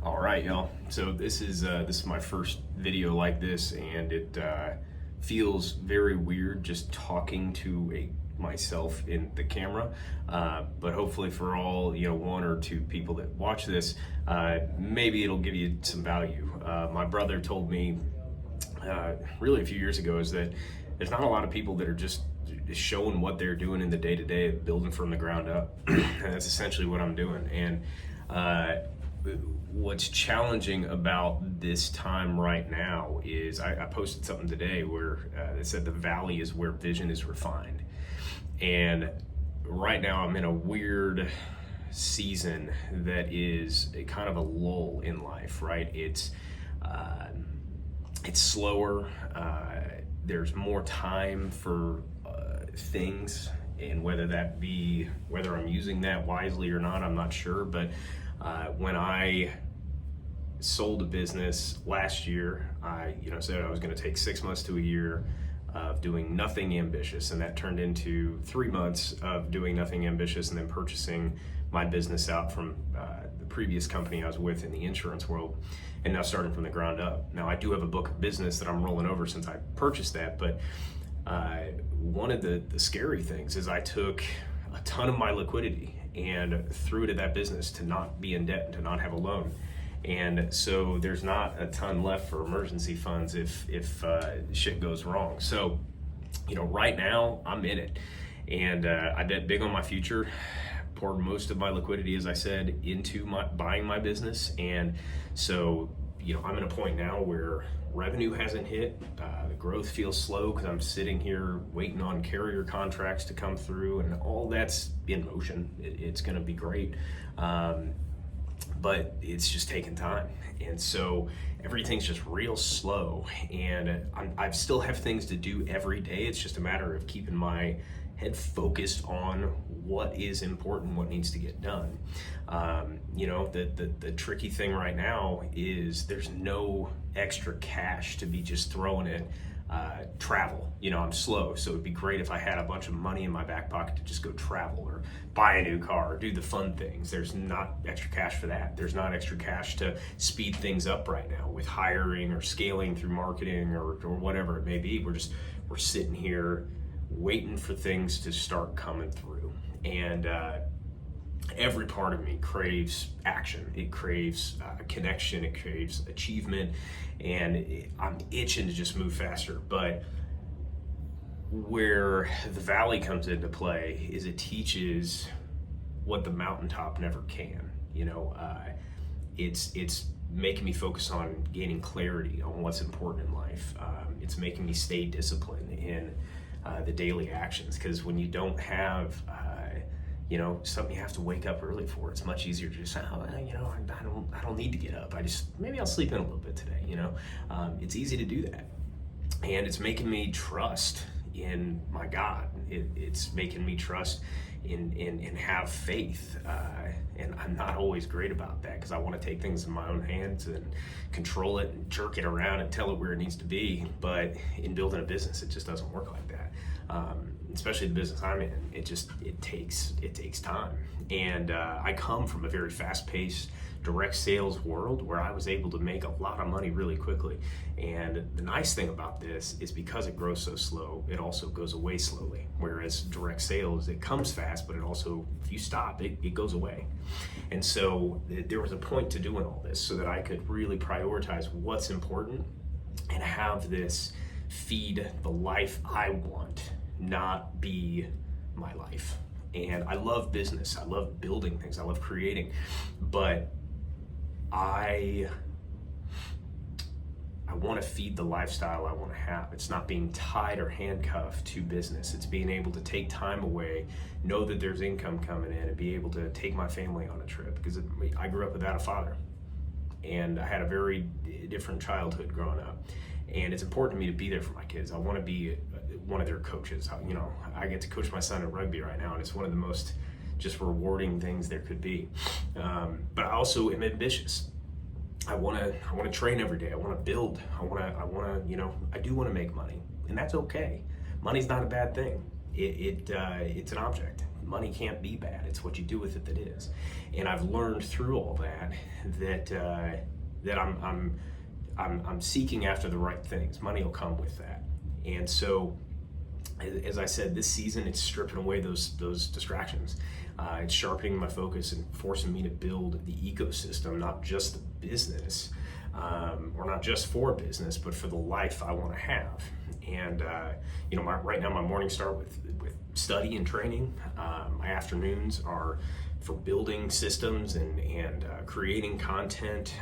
All right, y'all. So this is my first video like this, and it feels very weird just talking to myself in the camera. But hopefully, for all one or two people that watch this, maybe it'll give you some value. My brother told me really a few years ago is that there's not a lot of people that are just showing what they're doing in the day-to-day, building from the ground up. And that's essentially what I'm doing. And what's challenging about this time right now is I posted something today where it said the valley is where vision is refined. And right now I'm in a weird season that is a kind of a lull in life, right? It's slower. There's more time for things, and whether I'm using that wisely or not, I'm not sure. But when I sold a business last year, I said I was going to take 6 months to a year of doing nothing ambitious, and that turned into 3 months of doing nothing ambitious and then purchasing my business out from the previous company I was with in the insurance world, and now starting from the ground up. Now I do have a book of business that I'm rolling over since I purchased that, but one of the scary things is I took a ton of my liquidity and threw it at that business to not be in debt and to not have a loan. And so there's not a ton left for emergency funds if shit goes wrong. So, right now I'm in it, and I bet big on my future. Poured most of my liquidity, as I said, into buying my business. And so, I'm at a point now where revenue hasn't hit. The growth feels slow because I'm sitting here waiting on carrier contracts to come through, and all that's in motion. It's going to be great. But it's just taking time. And so everything's just real slow, and I still have things to do every day. It's just a matter of keeping my head focused on what is important, what needs to get done. The tricky thing right now is there's no extra cash to be just throwing at travel. I'm slow, so it'd be great if I had a bunch of money in my back pocket to just go travel or buy a new car or do the fun things. There's not extra cash for that. There's not extra cash to speed things up right now with hiring or scaling through marketing or whatever it may be. We're sitting here waiting for things to start coming through. And every part of me craves action. It craves connection. It craves achievement. And I'm itching to just move faster. But where the valley comes into play is it teaches what the mountaintop never can. It's making me focus on gaining clarity on what's important in life. It's making me stay disciplined in the daily actions, because when you don't have something you have to wake up early for, it's much easier to just I don't need to get up. Maybe I'll sleep in a little bit today. It's easy to do that, and it's making me trust in my God. It's making me trust in have faith, and I'm not always great about that because I want to take things in my own hands and control it and jerk it around and tell it where it needs to be. But in building a business, it just doesn't work like that. Especially the business I'm in, it takes time. And I come from a very fast-paced direct sales world where I was able to make a lot of money really quickly. And the nice thing about this is because it grows so slow, it also goes away slowly. Whereas direct sales, it comes fast, but it also, if you stop, it goes away. And so there was a point to doing all this so that I could really prioritize what's important and have this feed the life I want, not be my life. And I love business. I love building things. I love creating. But I want to feed the lifestyle I want to have. It's not being tied or handcuffed to business. It's being able to take time away, know that there's income coming in, and be able to take my family on a trip. Because I grew up without a father, and I had a very different childhood growing up. And it's important to me to be there for my kids. I want to be one of their coaches. I get to coach my son at rugby right now, and it's one of the most just rewarding things there could be. But I also am ambitious. I want to train every day. I want to build. I do want to make money, and that's okay. Money's not a bad thing. It's an object. money can't be bad. It's what you do with it that is. And I've learned through all that I'm seeking after the right things. Money will come with that. And so, as I said, this season it's stripping away those distractions. It's sharpening my focus and forcing me to build the ecosystem, not just the business, or not just for business, but for the life I want to have. And right now my mornings start with study and training. My afternoons are for building systems and creating content.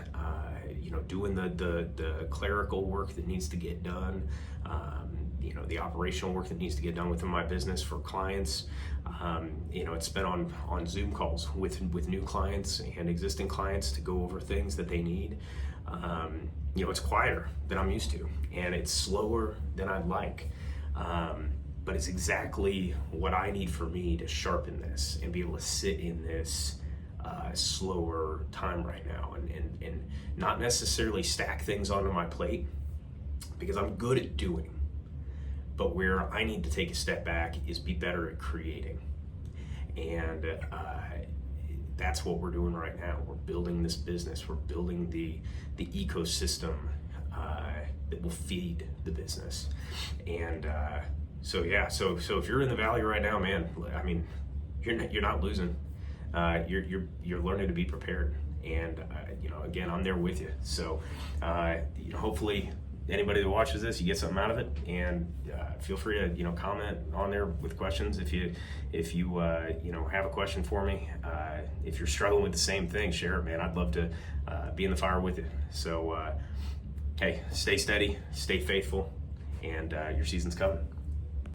Doing the clerical work that needs to get done. The operational work that needs to get done within my business for clients. It's spent on Zoom calls with new clients and existing clients to go over things that they need. It's quieter than I'm used to, and it's slower than I'd like. But it's exactly what I need for me to sharpen this and be able to sit in this slower time right now and not necessarily stack things onto my plate, because I'm good at doing. But where I need to take a step back is be better at creating. And that's what we're doing right now. We're building this business. We're building the ecosystem that will feed the business. And so if you're in the valley right now, man, I mean, you're not losing. You're learning to be prepared. And again, I'm there with you. So hopefully anybody that watches this, you get something out of it, and feel free to comment on there with questions if you have a question for me. If you're struggling with the same thing, share it, man. I'd love to be in the fire with you. So hey, stay steady, stay faithful, and your season's coming.